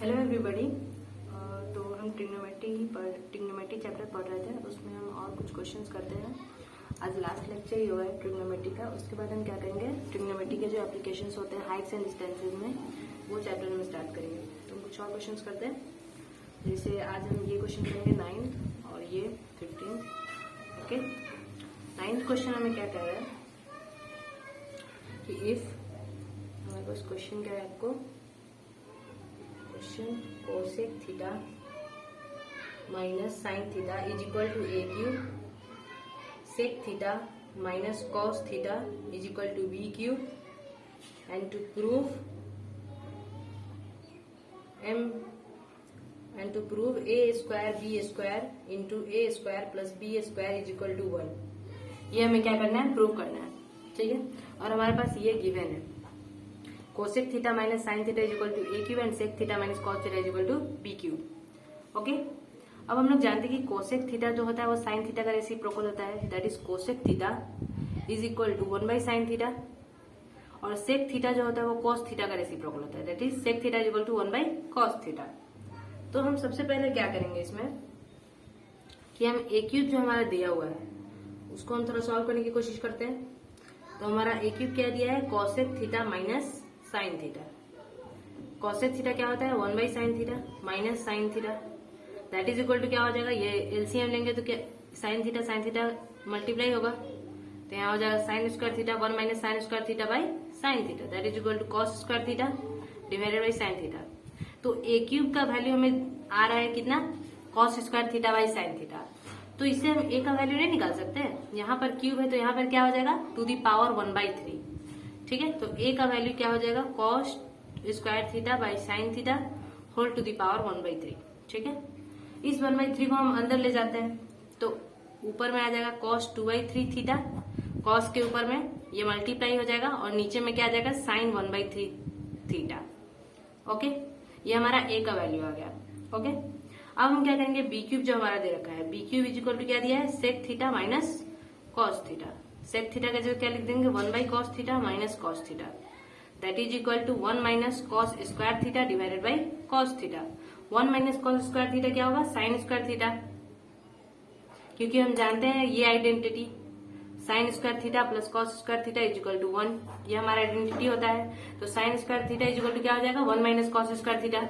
Hello everybody. तो हम trigonometry chapter पढ़ रहे थे, उसमें हम और कुछ क्वेश्चंस करते हैं। आज लास्ट लेक्चर ही हुआ है ट्रिग्नोमेट्री का। उसके बाद हम क्या करेंगे, ट्रिग्नोमेट्री के जो एप्लीकेशंस होते हैं हाइट्स एंड डिस्टेंसेज में, वो चैप्टर हम स्टार्ट करेंगे। तो हम कुछ और क्वेश्चंस करते हैं। जैसे आज हम ये क्वेश्चन करेंगे 9 और ये 15। ओके, 9th क्वेश्चन हमें क्या कह रहा है कि इफ, हमारे पास क्वेश्चन क्या है आपको, cosec theta minus sine theta is equal to a cube, sec theta minus cos theta is equal to b cube, and to prove a square B square into A square plus B square is equal to 1। ये हमें क्या करना है, prove करना है। ठीक है, और हमारे पास ये गिवन है cosec theta minus sine theta is equal to a cube and sec theta minus cos theta is equal to b cube. Okay, अब हम लोग जानते हैं कि कोसेक थीटा जो होता है वो साइन थीटा का रेसिप्रोकल होता है, that is cosec theta is equal to 1 by sine theta, और सेक थीटा जो होता है वो कॉस थीटा का रेसिप्रोकल होता है, that is sec theta is equal to 1 by cos theta. तो हम सबसे पहले क्या करेंगे इसमें कि हम ए क्यूब जो हमारा दिया हुआ है उसको हम थोड़ा सॉल्व करने की कोशिश करते हैं। तो हमारा ए क्यूब क्या दिया है, cosec theta minus sine theta. Cosec theta क्या होता है, 1 by sine theta minus sine theta, that is equal to क्या हो जाएगा, ये एलसीएम लेंगे तो क्या साइन थीटा मल्टीप्लाई होगा, तो यहाँ हो जाएगा sine square theta 1 minus sine square theta by sine theta, that is equal to cos square theta divided by sine theta. तो ए क्यूब का वैल्यू हमें आ रहा है कितना, cos square theta by sine theta. तो इससे हम ए का वैल्यू नहीं निकाल सकते, यहाँ पर क्यूब है तो यहाँ पर क्या हो जाएगा, टू दी पावर 1/3। ठीक है, तो ए का वैल्यू क्या हो जाएगा, cos square theta by sine theta whole to the power 1/3। ठीक है, इस 1/3 को हम अंदर ले जाते हैं तो ऊपर में आ जाएगा कॉस 2/3 थीटा, कॉस के ऊपर में ये मल्टीप्लाई हो जाएगा और नीचे में क्या आ जाएगा साइन 1/3 थीटा। ओके, ये हमारा ए का वैल्यू आ गया। ओके, अब हम क्या करेंगे, बी क्यूब जो हमारा दे रखा है, b cube is equal to क्या दिया है, sec theta minus cos theta. Sec theta का जगह क्या लिख देंगे, 1 by cos theta minus cos theta, that is equal to 1 minus cos square theta divided by cos theta. 1 minus cos square theta क्या होगा, साइन स्क्वायर थीटा, क्योंकि हम जानते हैं ये identity sine square theta plus cos square theta is equal to 1, ये हमारा identity होता है। तो sine square theta is equal to क्या हो जाएगा, 1 माइनस कॉस स्क्वायर थीटा,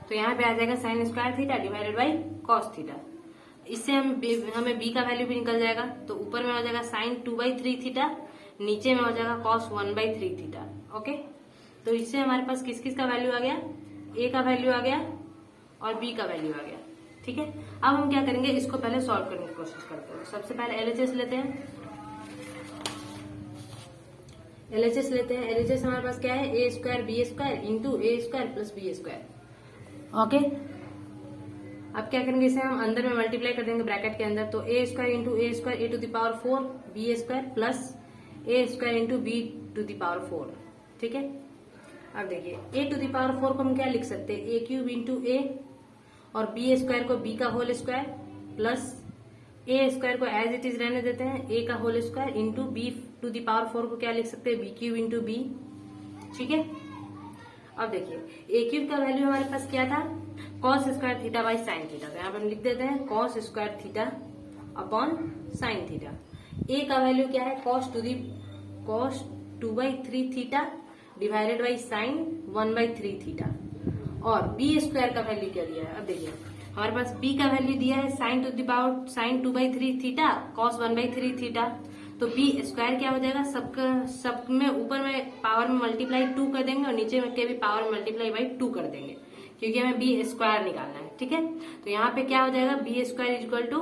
तो यहाँ पे आ जाएगा sine square theta divided by cos theta. इससे हमें बी का वैल्यू भी निकल जाएगा, तो ऊपर में हो जाएगा साइन 2/3 थीटा, नीचे में हो जाएगा कॉस 1/3 थीटा। ओके, तो इससे हमारे पास किस किस का वैल्यू आ गया, ए का वैल्यू आ गया और बी का वैल्यू आ गया। ठीक है, अब हम क्या करेंगे, इसको पहले सॉल्व करने की कोशिश करते हैं। सबसे पहले एलएचएस लेते हैं। एलएचएस हमारे पास क्या है, A square B square into A square plus B square. Okay, अब क्या करेंगे, इसे हम अंदर में मल्टीप्लाई कर देंगे ब्रैकेट के अंदर, तो A square into A square A to the power 4 B square plus A square into B to the power 4। ठीक है, अब देखिए ए टू द पावर 4 को हम क्या लिख सकते हैं, ए क्यूब इंटू ए, और बी स्क्वायर को बी का होल स्क्वायर प्लस ए स्क्वायर को एज इट इज रहने देते हैं, ए का whole square into B to the power 4 को क्या लिख सकते हैं, बी क्यूब इंटू बी। ठीक है, अब देखिए ए क्यूब का वैल्यू हमारे पास क्या था, cos square theta by sine theta, तो यहाँ पर हम लिख देते हैं cos square theta upon sine theta. A का वैल्यू क्या है, cos 2/3 theta divided by sine 1/3 theta, और बी स्क्वायर का वैल्यू क्या दिया है, अब देखिए हमारे पास बी का वैल्यू दिया है sign to the power sine 2/3 theta cos 1/3 theta, तो बी स्क्वायर क्या हो जाएगा, सब में ऊपर में पावर में मल्टीप्लाई 2 कर देंगे और नीचे में के भी पावर में मल्टीप्लाई बाई 2 कर देंगे, क्योंकि हमें बी स्क्वायर निकालना है। ठीक है, तो यहाँ पे क्या हो जाएगा, b square is equal to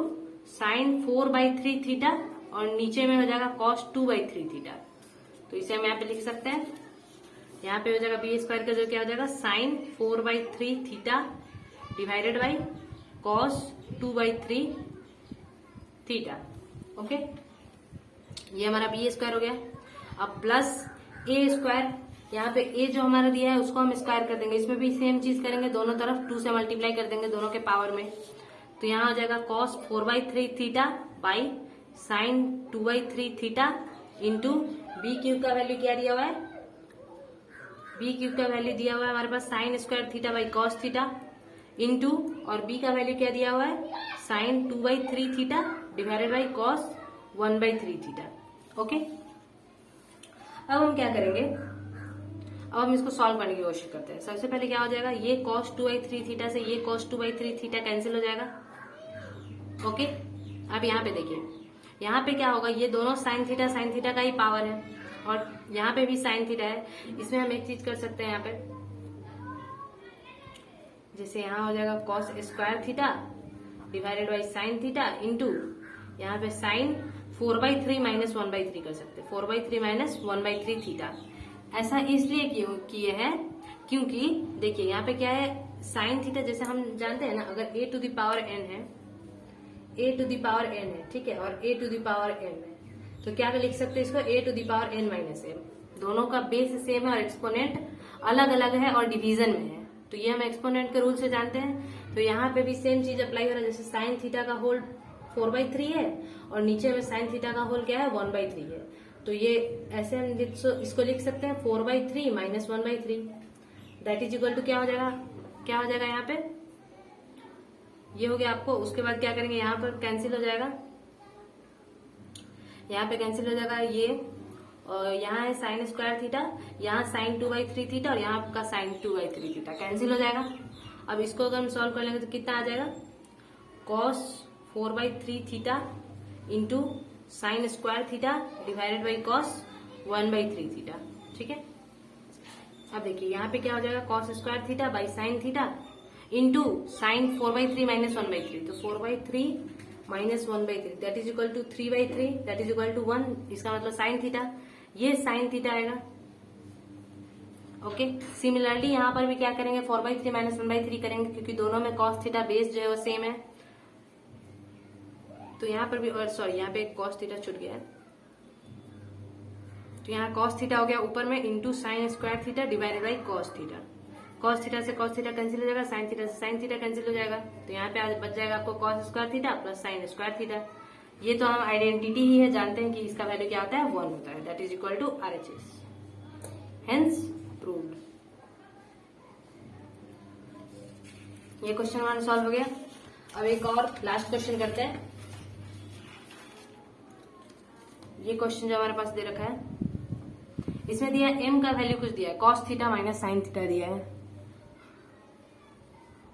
sine 4/3 theta और नीचे में हो जाएगा कॉस 2/3 थीटा, तो इसे हम यहाँ पे लिख सकते हैं, यहाँ पे हो जाएगा बी स्क्वायर का जो क्या हो जाएगा sine 4/3 theta divided by cos 2/3 theta. Okay, ये हमारा बी स्क्वायर हो गया। अब प्लस ए स्क्वायर, यहाँ पे ए जो हमारा दिया है उसको हम स्क्वायर कर देंगे, इसमें भी सेम चीज करेंगे, दोनों तरफ 2 से मल्टीप्लाई कर देंगे दोनों के पावर में, तो यहाँ हो जाएगा cos 4/3 theta by sine 2/3 theta into b cube का वैल्यू क्या दिया हुआ है, बी क्यूब का वैल्यू दिया हुआ है हमारे पास sine square theta by cos theta into, और बी का वैल्यू क्या दिया हुआ है sine 2/3 theta divided by cos 1/3 theta. Okay, अब हम क्या करेंगे, अब हम इसको सॉल्व करने की कोशिश करते हैं। सबसे पहले क्या हो जाएगा, ये cos 2/3 थीटा से ये cos 2/3 थीटा कैंसिल हो जाएगा। ओके, अब यहाँ पे देखिए, यहाँ पे क्या होगा, ये दोनों साइन थीटा का ही पावर है और यहाँ पे भी साइन थीटा है। इसमें हम एक चीज कर सकते हैं, यहाँ पे जैसे यहाँ हो जाएगा cos square theta divided by sine theta into यहाँ पे साइन 4/3 माइनस 1/3 कर सकते हैं, 4/3 माइनस 1/3 थीटा। ऐसा इसलिए किए हैं क्योंकि देखिए यहाँ पे क्या है, साइन थीटा जैसे हम जानते हैं ना, अगर a to the power n है, a to the power n है, ठीक है, और a to the power n है, तो क्या लिख सकते हैं इसको, a to the power n minus m। दोनों का बेस सेम है और एक्सपोनेंट अलग अलग है और डिवीजन में है, तो ये हम एक्सपोनेंट के रूल से जानते हैं। तो यहाँ पे भी सेम चीज अप्लाई हो रहा है, जैसे साइन थीटा का होल 4/3 है और नीचे में साइन थीटा का होल क्या है 1/3 है, तो ये ऐसे हम इसको लिख सकते हैं 4/3 minus 1/3 that is equal to क्या हो जाएगा, क्या हो जाएगा यहाँ पे, ये हो गया आपको। उसके बाद क्या करेंगे, यहाँ पर कैंसिल हो जाएगा, यहाँ पे कैंसिल हो जाएगा ये, और यहाँ है साइन स्क्वायर थीटा, यहाँ साइन 2/3 थीटा और यहाँ आपका साइन 2/3 थीटा कैंसिल हो जाएगा। अब इसको अगर हम सॉल्व कर लेंगे तो कितना आ जाएगा, cos 4/3 theta into sign square theta divided by cos 1/3 theta, ठीक है। अब देखिए यहाँ पे क्या हो जाएगा, cos square theta by sine theta into sine 4/3 minus 1/3, तो 4/3 minus 1/3 that is equal to 3/3 that is equal to 1, इसका मतलब साइन थीटा, ये साइन थीटा आएगा। ओके, सिमिलरली यहाँ पर भी क्या करेंगे, 4/3 माइनस 1/3 करेंगे क्योंकि दोनों में cos थीटा बेस जो है वो सेम है, तो यहाँ पर भी, और सॉरी यहाँ पे cos थीटा छूट गया है, तो यहाँ cos थीटा हो गया ऊपर में into sine square theta divided by cos theta. cos theta से cos थीटा कैंसिल हो जाएगा, साइन थीटा से साइन थीटा कैंसिल हो जाएगा, तो यहाँ पे आज बच जाएगा आपको cos square theta plus sign square theta. ये तो हम आइडेंटिटी ही है, जानते हैं कि इसका वैल्यू क्या होता है 1 होता है, that is equal to RHS, hence proved. ये क्वेश्चन 1 सॉल्व हो गया। अब एक और लास्ट क्वेश्चन करते हैं। ये क्वेश्चन जो हमारे पास दे रखा है, इसमें दिया m का वैल्यू कुछ दिया है, cos theta minus sine theta दिया है,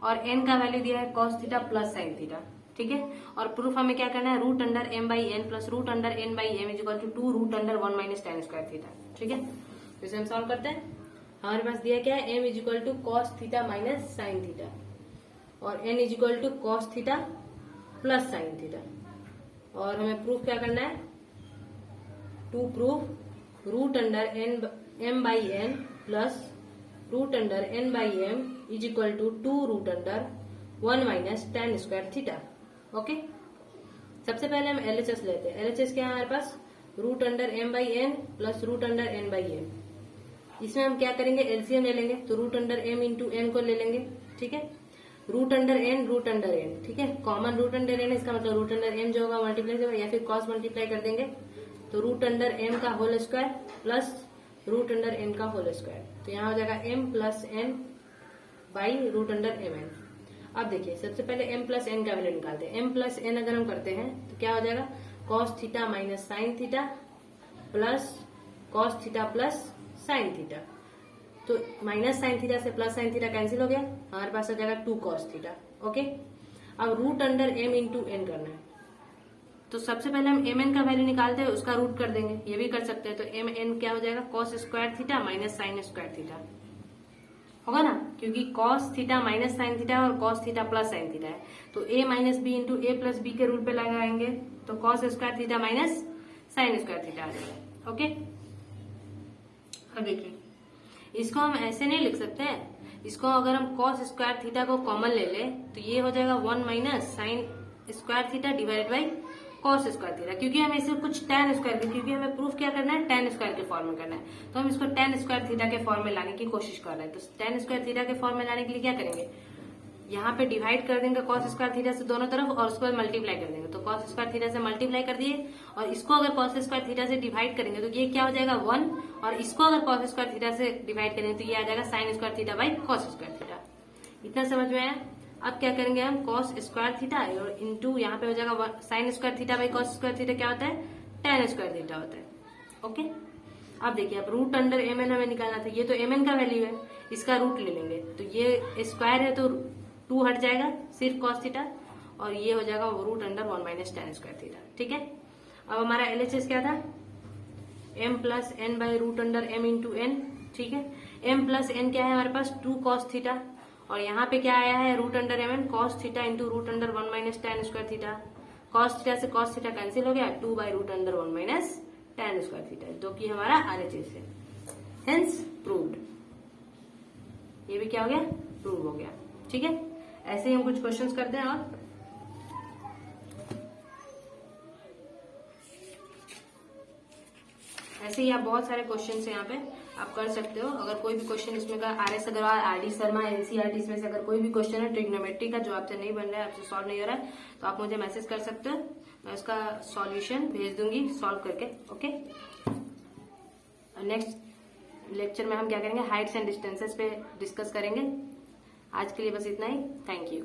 और n का वैल्यू दिया है cos theta plus sine theta, ठीक है। और प्रूफ हमें क्या करना है, root under m by n plus root under n by m is equal to 2 root under 1 minus tan square theta, ठीक है। तो इसे हम सॉल्व करते हैं। हमारे पास दिया क्या है, m is equal to cos theta minus sine theta और n is equal to cos theta plus sine theta, और हमें प्रूफ क्या करना है, to proof root under m by n plus root under n by m is equal to 2 root under 1 minus tan square theta. Okay, सबसे पहले हम LHS लेते हैं। LHS क्या है हमारे पास, root under m by n plus root under n by m। इसमें हम क्या करेंगे, एलसीएम ले लेंगे, तो root under m into n को ले लेंगे, ठीक है। Root under n root under n, ठीक है, कॉमन रूट अंडर n, इसका मतलब रूट अंडर m जो होगा मल्टीप्लाई होगा या फिर क्रॉस मल्टीप्लाई कर देंगे, तो रूट अंडर m का whole square plus root under n का होल स्क्वायर, तो यहाँ हो जाएगा m plus n by root under mn। अब देखिए सबसे पहले m प्लस n का वैल्यू निकालते हैं। m प्लस n अगर हम करते हैं तो क्या हो जाएगा, cos theta minus sine theta plus cos theta plus sine theta, तो माइनस साइन थीटा से प्लस साइन थीटा कैंसिल हो गया, हमारे पास आ जाएगा 2 cos थीटा। ओके, अब root under m into n करना है, तो सबसे पहले हम mn का वैल्यू निकालते हैं, उसका रूट कर देंगे, ये भी कर सकते हैं, तो mn क्या हो जाएगा, cos square theta minus sine square theta होगा ना, क्योंकि cos theta minus sine theta और cos theta plus sine theta है, तो a minus B into A plus B के रूल पे लगाएंगे, तो cos square theta minus sine square theta आ जाएगा। ओके, अब देखिए इसको हम ऐसे नहीं लिख सकते हैं, इसको अगर हम cos स्क्वायर थीटा को कॉमन ले ले तो ये हो जाएगा 1 minus sine square theta divided by cos square theta, क्योंकि हमें इसे कुछ tan स्क्वायर, क्योंकि हमें प्रूफ क्या करना है, tan स्क्वायर के फॉर्म में करना है, तो हम इसको tan स्क्वायर थीटा के फॉर्म में लाने की कोशिश कर रहे हैं। तो tan स्क्वायर थीटा के फॉर्म में लाने के लिए क्या करेंगे, यहाँ पे डिवाइड कर देंगे कॉस स्क्वायर थीटा से दोनों तरफ और उसके बाद मल्टीप्लाई कर देंगे, तो कॉस स्क्वायर थीटा से मल्टीप्लाई कर दिए और इसको अगर कॉस स्क्वायर थीटा से डिवाइड करेंगे तो ये क्या हो जाएगा 1, और इसको अगर कॉस स्क्वायर थीटा से डिवाइड करेंगे तो ये आ जाएगा sine square theta by cos square theta. इतना समझ में आया। अब क्या करेंगे हम, कॉस स्क्वायर थीटा और इंटू यहाँ पे हो जाएगा sine square theta by cos square theta क्या होता है, tan स्क्वायर थीटा होता है। ओके, अब देखिए अब रूट अंडर एम एन हमें निकालना था, ये तो एम एन का वैल्यू है, इसका रूट ले लेंगे तो ये स्क्वायर है तो 2 हट जाएगा सिर्फ कॉस थीटा, और ये हो जाएगा root under 1 minus tan square theta. ठीक है, अब हमारा LHS क्या था, m plus N by root under m into N. ठीक है, m प्लस एन क्या है हमारे पास 2 कॉस थीटा, और यहाँ पे क्या आया है root under mn cos theta into root under 1 minus tan square theta. Cos theta से कॉस थीटा कैंसिल हो गया, 2 by root under 1 minus tan square theta, जो कि हमारा RHS है, हेंस प्रूव्ड। ये भी क्या हो गया, प्रूव हो गया। ठीक है, ऐसे ही हम कुछ क्वेश्चंस करते हैं और ऐसे ही आप बहुत सारे क्वेश्चन यहाँ पे आप कर सकते हो। अगर कोई भी क्वेश्चन इसमें का RS Agarwal, RD Sharma, NCERT इसमें से अगर कोई भी क्वेश्चन है ट्रिग्नोमेट्री का जो आपसे नहीं बन रहा है, आपसे सॉल्व नहीं हो रहा है, तो आप मुझे मैसेज कर सकते हो, मैं उसका सॉल्यूशन भेज दूंगी सॉल्व करके। ओके, नेक्स्ट लेक्चर में हम क्या करेंगे, हाइट्स एंड डिस्टेंसेस पे डिस्कस करेंगे। आज के लिए बस इतना ही, थैंक यू।